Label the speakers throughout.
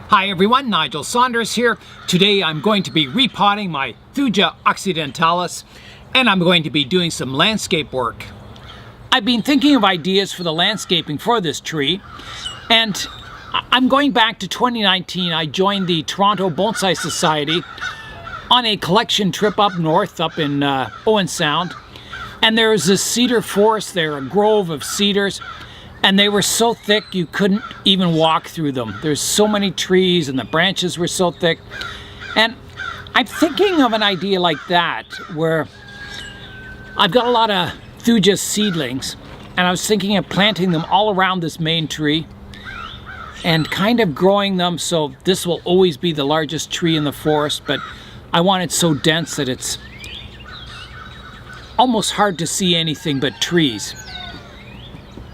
Speaker 1: Hi everyone, Nigel Saunders here. Today I'm going to be repotting my Thuja occidentalis, and I'm going to be doing some landscape work. I've been thinking of ideas for the landscaping for this tree, and I'm going back to 2019. I joined the Toronto Bonsai Society on a collection trip up north, up in Owen Sound, and there was this cedar forest there, a grove of cedars, and they were so thick you couldn't even walk through them. There's so many trees and the branches were so thick. And I'm thinking of an idea like that where I've got a lot of Thuja seedlings, and I was thinking of planting them all around this main tree and kind of growing them so this will always be the largest tree in the forest, but I want it so dense that it's almost hard to see anything but trees.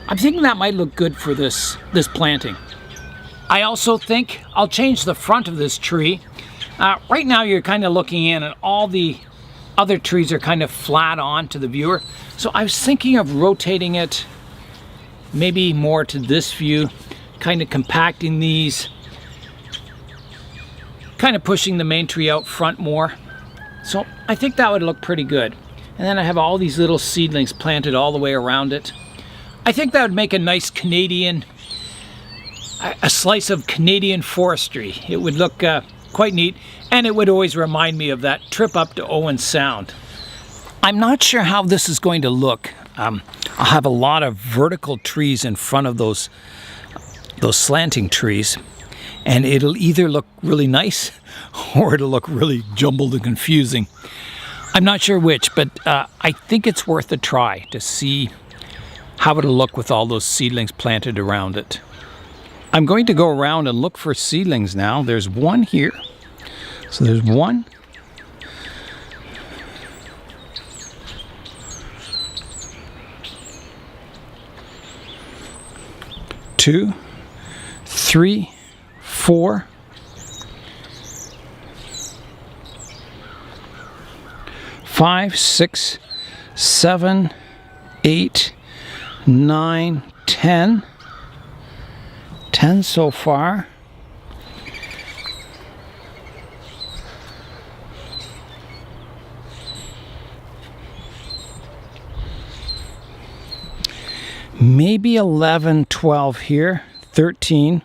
Speaker 1: I'm thinking that might look good for this planting. I also think I'll change the front of this tree. Right now you're kind of looking in and all the other trees are kind of flat on to the viewer. So I was thinking of rotating it maybe more to this view, kind of compacting these, kind of pushing the main tree out front more. So I think that would look pretty good. And then I have all these little seedlings planted all the way around it. I think that would make a nice Canadian, a slice of Canadian forestry. It would look quite neat, and it would always remind me of that trip up to Owen Sound. I'm not sure how this is going to look. I'll have a lot of vertical trees in front of those slanting trees, and it'll either look really nice or it'll look really jumbled and confusing. I'm not sure which, but I think it's worth a try to see how it'll look with all those seedlings planted around it. I'm going to go around and look for seedlings now. There's one here. So there's one. Two, three, four. 5, 6, 7, 8, 9, 10. 10 so far. Maybe 11, 12 here. 13.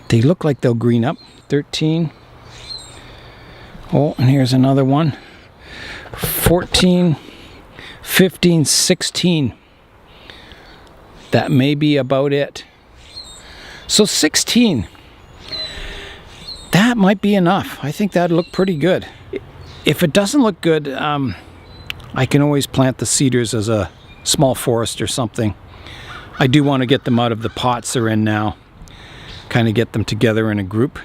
Speaker 1: They look like they'll green up. 13. Oh, and here's another one. 14, 15, 16. That may be about it. So 16. That might be enough. I think that'd look pretty good. If it doesn't look good, I can always plant the cedars as a small forest or something. I do want to get them out of the pots they're in now. Kind of get them together in a group.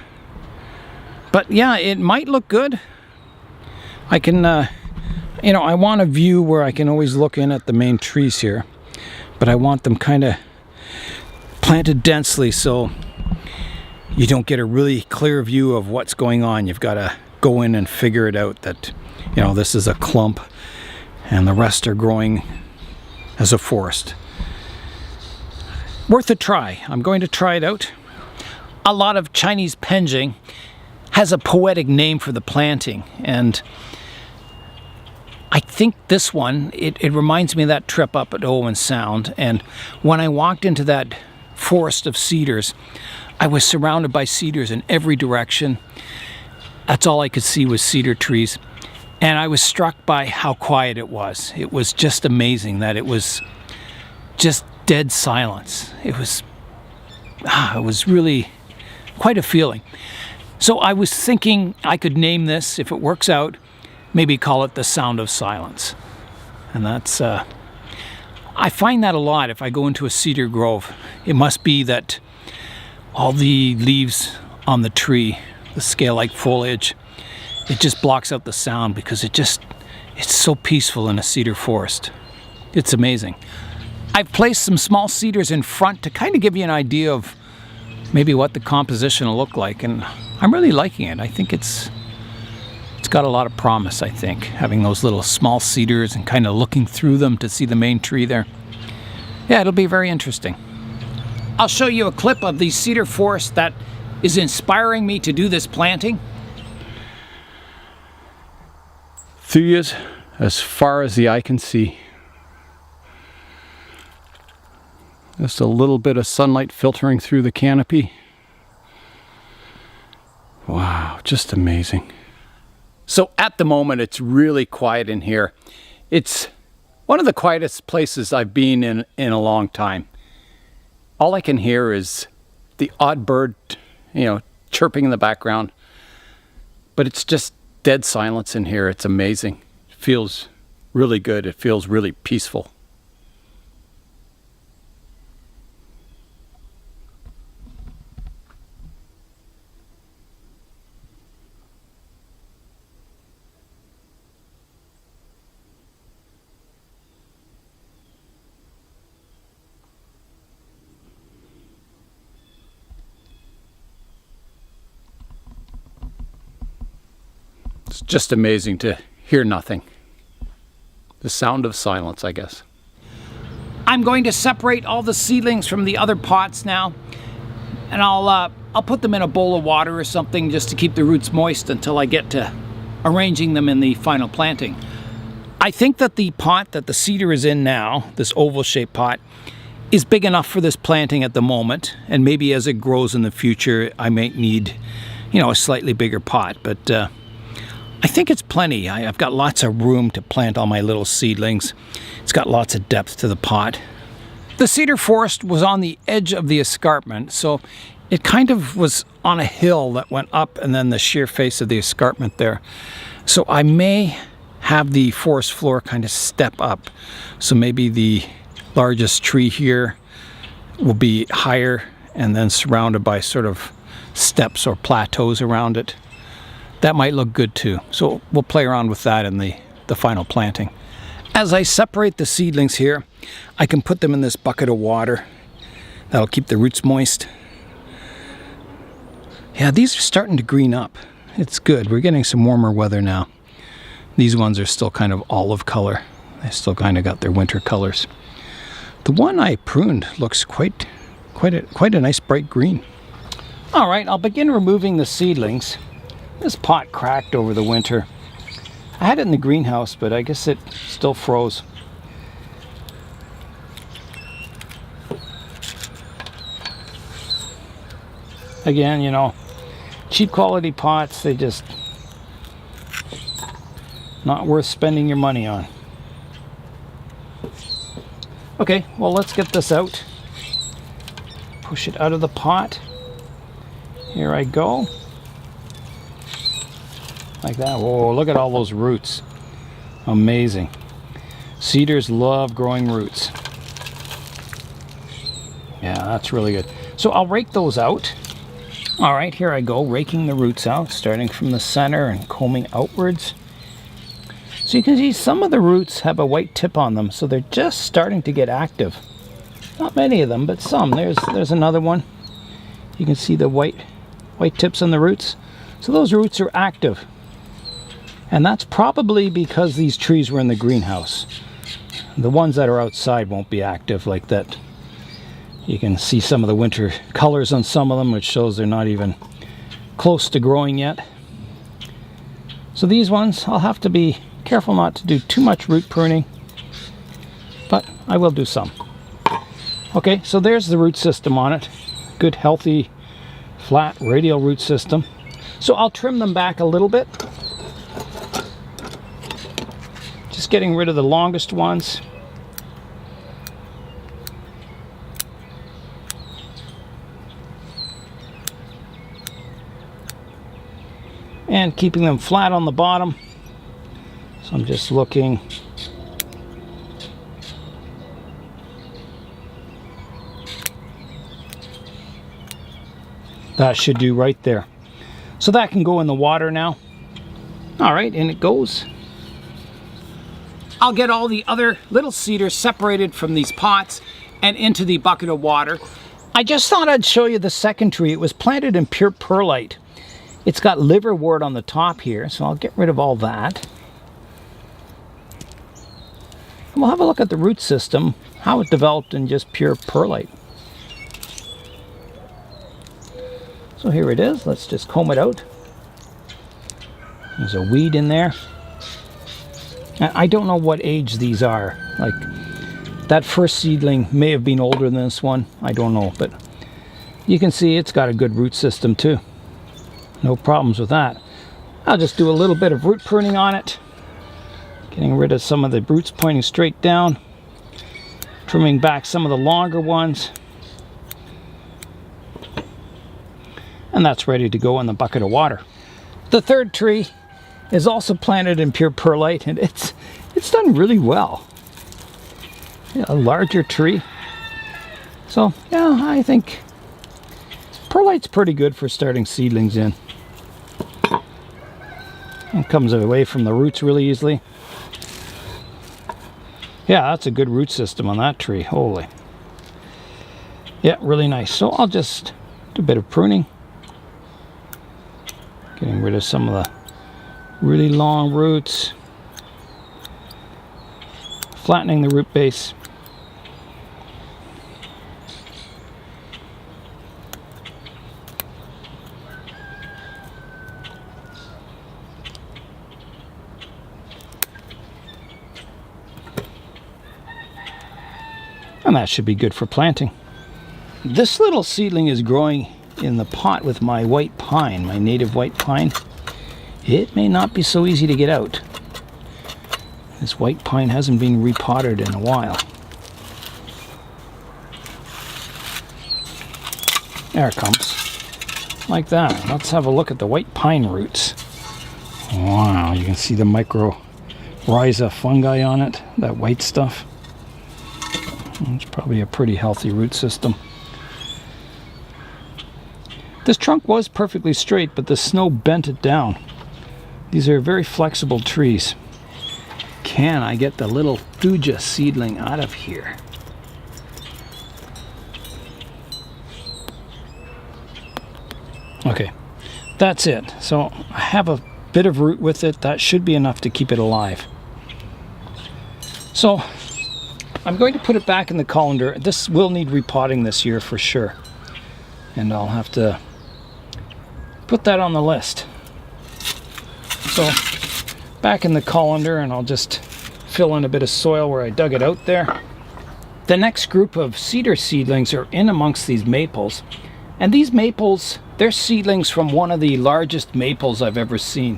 Speaker 1: But yeah, it might look good. I can, I want a view where I can always look in at the main trees here. But I want them kind of planted densely so you don't get a really clear view of what's going on. You've got to go in and figure it out that, this is a clump and the rest are growing as a forest. Worth a try. I'm going to try it out. A lot of Chinese penjing has a poetic name for the planting, and I think this one, it reminds me of that trip up at Owen Sound, and when I walked into that forest of cedars, I was surrounded by cedars in every direction. That's all I could see was cedar trees, and I was struck by how quiet it was. It was just amazing that it was just dead silence. It was really quite a feeling. So I was thinking I could name this, if it works out, maybe call it the sound of silence. And that's, I find that a lot if I go into a cedar grove. It must be that all the leaves on the tree, the scale-like foliage, it just blocks out the sound because it's so peaceful in a cedar forest. It's amazing. I've placed some small cedars in front to kind of give you an idea of maybe what the composition will look like, and I'm really liking it. I think it's got a lot of promise, I think, having those little small cedars and kind of looking through them to see the main tree there. Yeah, it'll be very interesting. I'll show you a clip of the cedar forest that is inspiring me to do this planting.
Speaker 2: Thujas as far as the eye can see. Just a little bit of sunlight filtering through the canopy. Wow, just amazing. So at the moment it's really quiet in here. It's one of the quietest places I've been in a long time. All I can hear is the odd bird, chirping in the background. But it's just dead silence in here. It's amazing. It feels really good. It feels really peaceful. It's just amazing to hear nothing. The sound of silence, I guess.
Speaker 1: I'm going to separate all the seedlings from the other pots now, and I'll put them in a bowl of water or something just to keep the roots moist until I get to arranging them in the final planting. I think that the pot that the cedar is in now, this oval-shaped pot, is big enough for this planting at the moment, and maybe as it grows in the future I might need, a slightly bigger pot, but I think it's plenty. I've got lots of room to plant all my little seedlings. It's got lots of depth to the pot. The cedar forest was on the edge of the escarpment, so it kind of was on a hill that went up and then the sheer face of the escarpment there. So I may have the forest floor kind of step up. So maybe the largest tree here will be higher and then surrounded by sort of steps or plateaus around it. That might look good too. So we'll play around with that in the final planting. As I separate the seedlings here, I can put them in this bucket of water. That'll keep the roots moist. Yeah, these are starting to green up. It's good. We're getting some warmer weather now. These ones are still kind of olive color. They still kind of got their winter colors. The one I pruned looks quite a nice bright green. All right, I'll begin removing the seedlings. This pot cracked over the winter. I had it in the greenhouse, but I guess it still froze. Again, cheap quality pots, they just not worth spending your money on. Okay, well, let's get this out. Push it out of the pot. Here I go. Like that. Whoa, look at all those roots. Amazing. Cedars love growing roots. Yeah, that's really good. So I'll rake those out. All right, here I go, raking the roots out, starting from the center and combing outwards. So you can see some of the roots have a white tip on them, so they're just starting to get active. Not many of them, but some. There's another one. You can see the white tips on the roots. So those roots are active. And that's probably because these trees were in the greenhouse. The ones that are outside won't be active like that. You can see some of the winter colors on some of them, which shows they're not even close to growing yet. So these ones, I'll have to be careful not to do too much root pruning, but I will do some. Okay, so there's the root system on it. Good, healthy, flat, radial root system. So I'll trim them back a little bit. Just getting rid of the longest ones. And keeping them flat on the bottom. So I'm just looking. That should do right there. So that can go in the water now. All right, and it goes. I'll get all the other little cedars separated from these pots and into the bucket of water. I just thought I'd show you the second tree. It was planted in pure perlite. It's got liverwort on the top here, so I'll get rid of all that. And we'll have a look at the root system, how it developed in just pure perlite. So So here it is. Let's just comb it out. There's a weed in there. I don't know what age these are. Like, that first seedling may have been older than this one. I don't know, but you can see it's got a good root system too. No problems with that. I'll just do a little bit of root pruning on it. Getting rid of some of the roots pointing straight down. Trimming back some of the longer ones. And that's ready to go in the bucket of water. The third tree is also planted in pure perlite, and it's done really well. Yeah, a larger tree. So yeah, I think perlite's pretty good for starting seedlings in. It comes away from the roots really easily. Yeah, that's a good root system on that tree. Holy. Yeah, really nice. So I'll just do a bit of pruning. Getting rid of some of the really long roots. Flattening the root base. And that should be good for planting. This little seedling is growing in the pot with my white pine, my native white pine. It may not be so easy to get out. This white pine hasn't been repotted in a while. There it comes. Like that. Let's have a look at the white pine roots. Wow, you can see the mycorrhiza fungi on it, that white stuff. It's probably a pretty healthy root system. This trunk was perfectly straight, but the snow bent it down. These are very flexible trees. Can I get the little Thuja seedling out of here? Okay, that's it. So I have a bit of root with it. That should be enough to keep it alive. So I'm going to put it back in the colander. This will need repotting this year for sure. And I'll have to put that on the list. So back in the colander, and I'll just fill in a bit of soil where I dug it out there. The next group of cedar seedlings are in amongst these maples. And these maples, they're seedlings from one of the largest maples I've ever seen.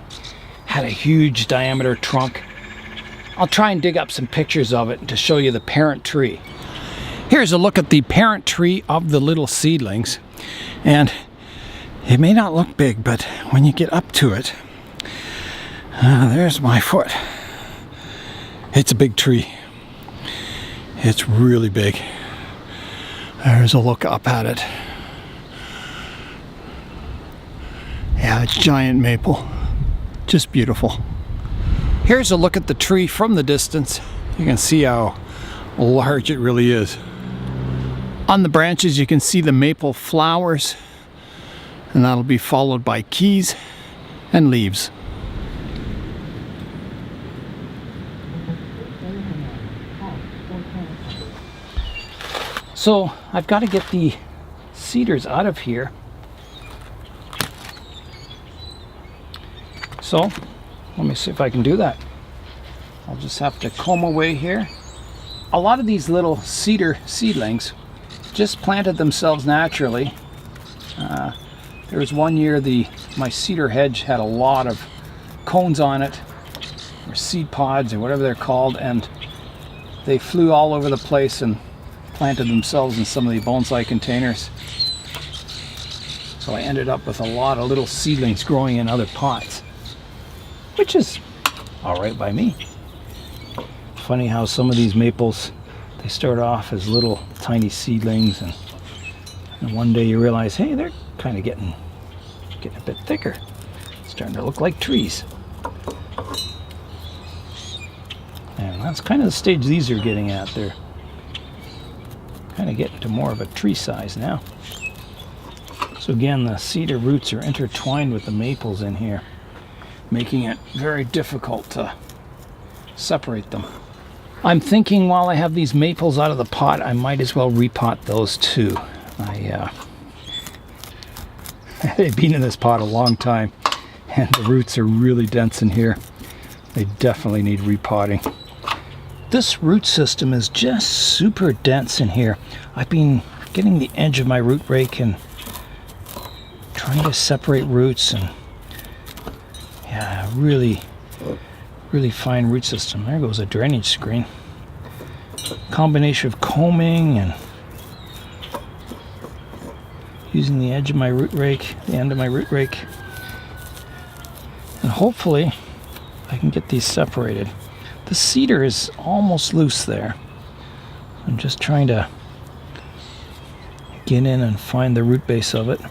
Speaker 1: Had a huge diameter trunk. I'll try and dig up some pictures of it to show you the parent tree. Here's a look at the parent tree of the little seedlings. And it may not look big, but when you get up to it, there's my foot. It's a big tree. It's really big. There's a look up at it. Yeah, it's giant maple. Just beautiful. Here's a look at the tree from the distance. You can see how large it really is. On the branches you can see the maple flowers, and that'll be followed by keys and leaves. So I've got to get the cedars out of here. So let me see if I can do that. I'll just have to comb away here. A lot of these little cedar seedlings just planted themselves naturally. There was one year my cedar hedge had a lot of cones on it, or seed pods or whatever they're called, and they flew all over the place and planted themselves in some of the bonsai containers. So I ended up with a lot of little seedlings growing in other pots, which is all right by me. Funny how some of these maples, they start off as little tiny seedlings, and one day you realize, hey, they're kind of getting a bit thicker. It's starting to look like trees. And that's kind of the stage these are getting at. They're kind of getting to more of a tree size now. So again, the cedar roots are intertwined with the maples in here, making it very difficult to separate them. I'm thinking while I have these maples out of the pot, I might as well repot those too.
Speaker 2: They've been in this pot a long time, and the roots are really dense in here. They definitely need repotting. This root system is just super dense in here. I've been getting the edge of my root rake and trying to separate roots, and yeah, really fine root system. There goes a drainage screen. Combination of combing and using the edge of my root rake, the end of my root rake, and hopefully I can get these separated. The cedar is almost loose there. I'm just trying to get in and find the root base of it.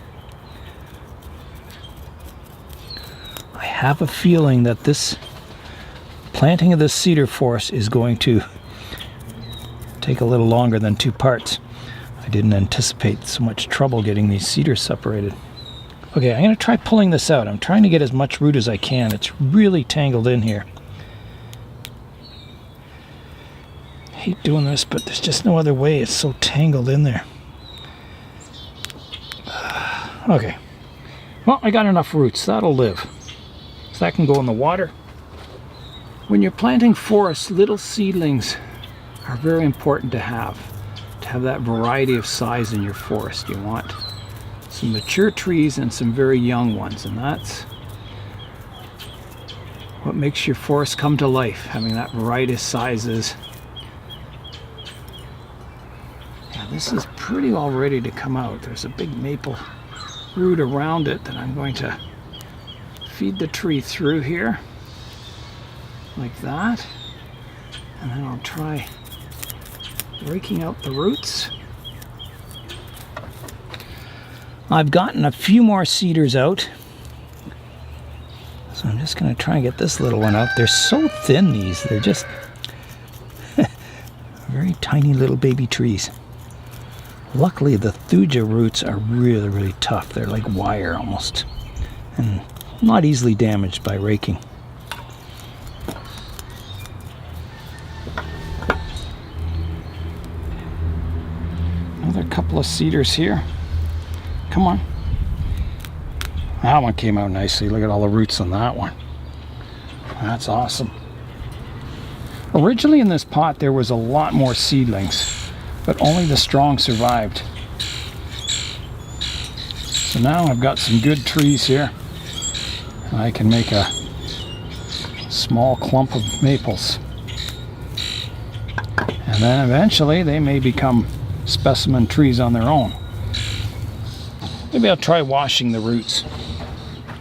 Speaker 2: I have a feeling that this planting of this cedar forest is going to take a little longer than 2 parts. I didn't anticipate so much trouble getting these cedars separated. Okay, I'm going to try pulling this out. I'm trying to get as much root as I can. It's really tangled in here. I hate doing this, but there's just no other way. It's so tangled in there. Okay. Well, I got enough roots. That'll live. So that can go in the water. When you're planting forests, little seedlings are very important to have that variety of size in your forest. You want some mature trees and some very young ones, and that's what makes your forest come to life, having that variety of sizes. Yeah, this is pretty all ready to come out. There's a big maple root around it that I'm going to feed the tree through here like that, and then I'll try raking out the roots. I've gotten a few more cedars out, so I'm just going to try and get this little one out. They're so thin, these. They're just very tiny little baby trees. Luckily, the Thuja roots are really tough. They're like wire almost, and not easily damaged by raking. Another couple of cedars here. Come on. That one came out nicely. Look at all the roots on that one. That's awesome. Originally in this pot there was a lot more seedlings, but only the strong survived. So now I've got some good trees here. I can make a small clump of maples. And then eventually they may become specimen trees on their own. Maybe I'll try washing the roots.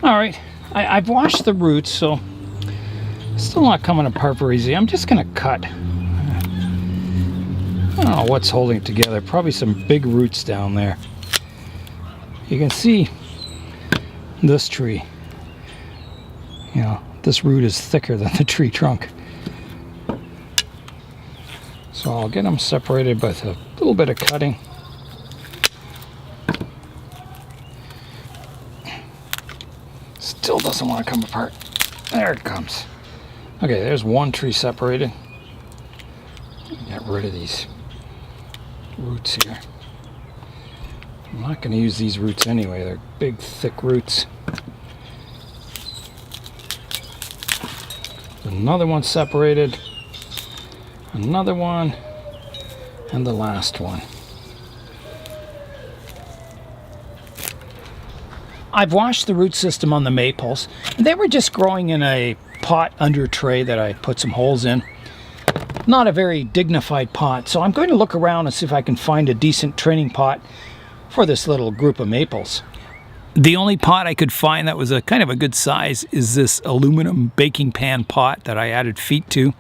Speaker 2: Alright, I've washed the roots, so it's still not coming apart very easy. I'm just going to cut. I don't know what's holding it together. Probably some big roots down there. You can see this tree. You know, this root is thicker than the tree trunk. So I'll get them separated with a little bit of cutting. Still doesn't want to come apart. There it comes. Okay, there's one tree separated. Get rid of these roots here. I'm not going to use these roots anyway. They're big, thick roots. Another one separated. Another one. And the last one. I've washed the root system on the maples. They were just growing in a pot under a tray that I put some holes in. Not a very dignified pot, so I'm going to look around and see if I can find a decent training pot for this little group of maples. The only pot I could find that was a kind of a good size is this aluminum baking pan pot that I added feet to.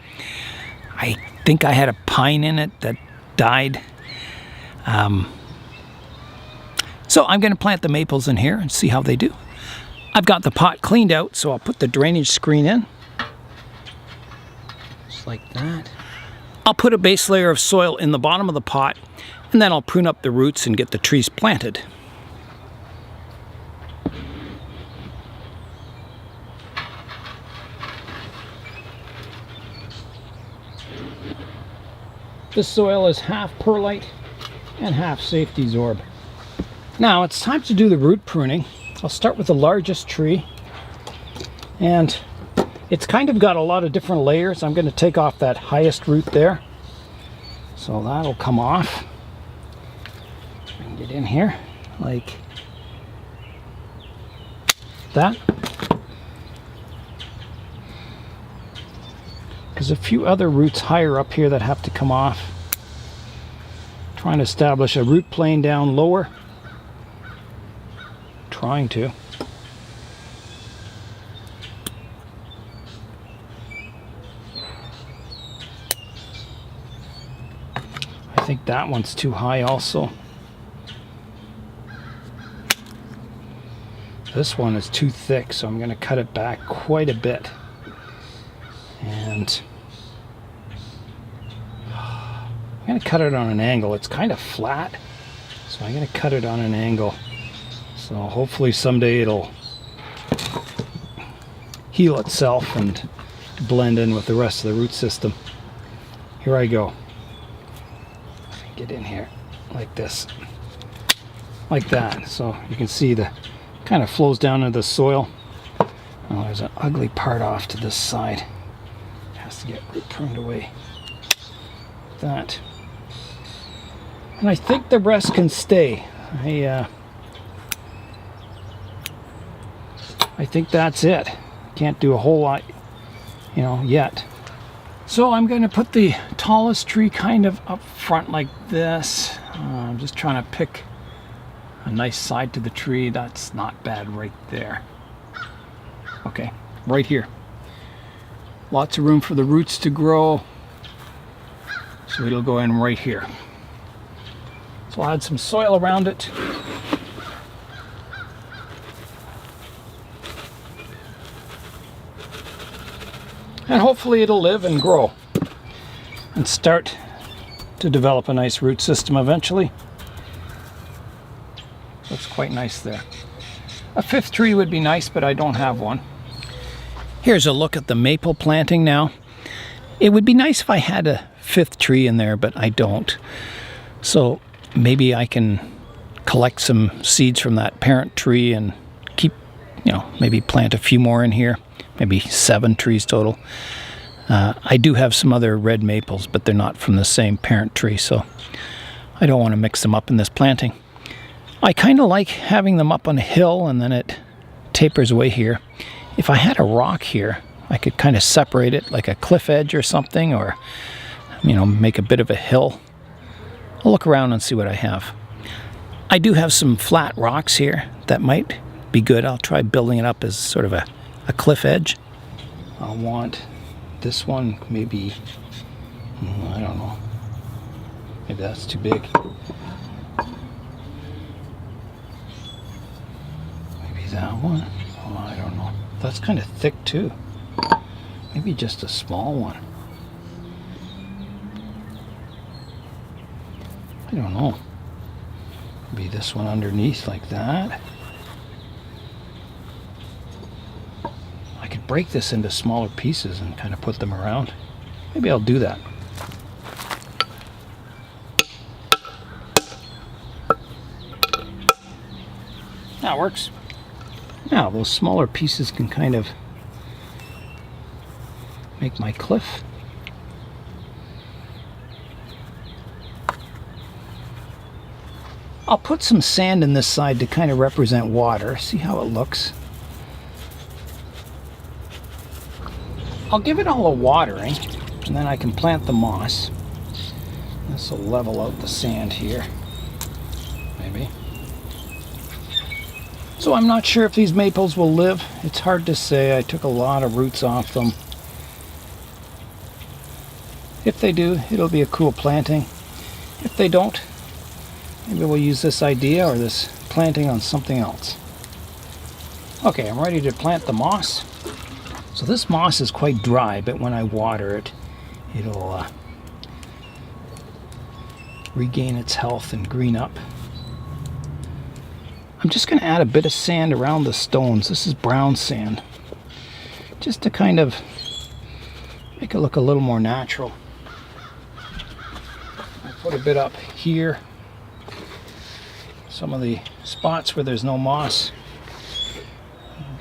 Speaker 2: I think I had a pine in it that died. So I'm going to plant the maples in here and see how they do. I've got the pot cleaned out, so I'll put the drainage screen in. Just like that. I'll put a base layer of soil in the bottom of the pot, and then I'll prune up the roots and get the trees planted. This soil is half perlite and half safety zorb. Now it's time to do the root pruning.
Speaker 1: I'll start with the largest tree, and it's kind of got a lot of different layers. I'm going to take off that highest root there, so that'll come off. I can get in here like that. There's a few other roots higher up here that have to come off. Trying to establish a root plane down lower. Trying to. I think that one's too high also. This one is too thick, so I'm going to cut it back quite a bit. And I'm going to cut it on an angle. It's kind of flat, so I'm going to cut it on an angle. So hopefully someday it'll heal itself and blend in with the rest of the root system. Here I go. Get in here like this, like that. So you can see the kind of flows down into the soil. Oh, there's an ugly part off to this side. It has to get pruned away. That. And I think the rest can stay. I think that's it. Can't do a whole lot, you know, yet. So I'm going to put the tallest tree kind of up front like this. I'm just trying to pick a nice side to the tree. That's not bad right there. Okay, right here. Lots of room for the roots to grow. So it'll go in right here. So I'll add some soil around it. And hopefully it'll live and grow and start to develop a nice root system eventually. Looks quite nice there. A fifth tree would be nice, but I don't have one. Here's a look at the maple planting now. It would be nice if I had a fifth tree in there, but I don't. So maybe I can collect some seeds from that parent tree and keep, you know, maybe plant a few more in here. Maybe 7 trees total. I do have some other red maples, but they're not from the same parent tree, so I don't want to mix them up in this planting. I kind of like having them up on a hill and then it tapers away here. If I had a rock here, I could kind of separate it like a cliff edge or something, or, you know, make a bit of a hill. I'll look around and see what I have. I do have some flat rocks here that might be good. I'll try building it up as sort of a cliff edge. I'll want this one, maybe, I don't know, maybe that's too big. Maybe that one, oh, I don't know. That's kind of thick too. Maybe just a small one. I don't know. Maybe this one underneath like that. I could break this into smaller pieces and kind of put them around. Maybe I'll do that. That works. Now those smaller pieces can kind of make my cliff. I'll put some sand in this side to kind of represent water. See how it looks. I'll give it all a watering, and then I can plant the moss. This will level out the sand here, maybe. So I'm not sure if these maples will live. It's hard to say. I took a lot of roots off them. If they do, it'll be a cool planting. If they don't, maybe we'll use this idea or this planting on something else. Okay, I'm ready to plant the moss. So this moss is quite dry, but when I water it, it'll regain its health and green up. I'm just going to add a bit of sand around the stones. This is brown sand, just to kind of make it look a little more natural. I put a bit up here, some of the spots where there's no moss.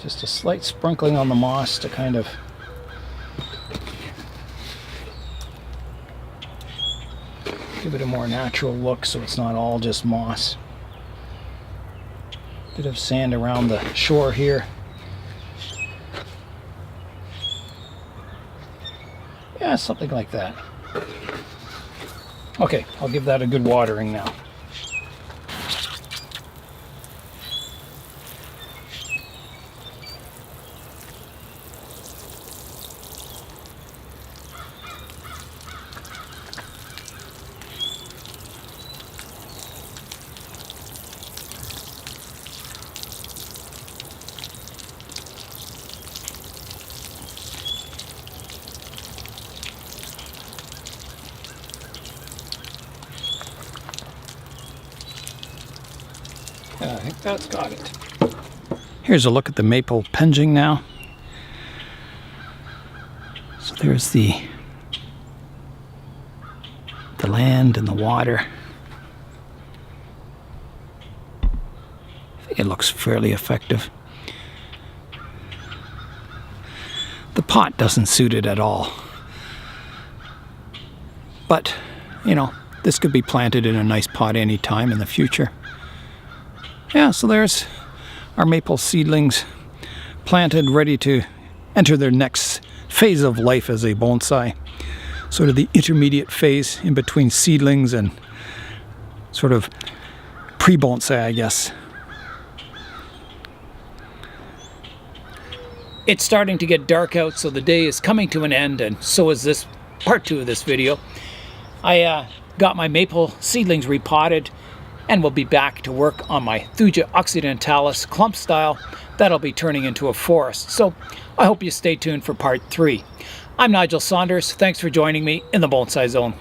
Speaker 1: Just a slight sprinkling on the moss to kind of give it a more natural look so it's not all just moss. Bit of sand around the shore here. Yeah, something like that. Okay, I'll give that a good watering now. I think that's got it. Here's a look at the maple penjing now. So there's the land and the water. I think it looks fairly effective. The pot doesn't suit it at all. But, you know, this could be planted in a nice pot anytime in the future. Yeah, so there's our maple seedlings planted, ready to enter their next phase of life as a bonsai. Sort of the intermediate phase in between seedlings and sort of pre-bonsai, I guess. It's starting to get dark out, so the day is coming to an end, and so is this part 2 of this video. I got my maple seedlings repotted, and we'll be back to work on my Thuja occidentalis clump style that'll be turning into a forest. So I hope you stay tuned for part 3. I'm Nigel Saunders. Thanks for joining me in the Bonsai Zone.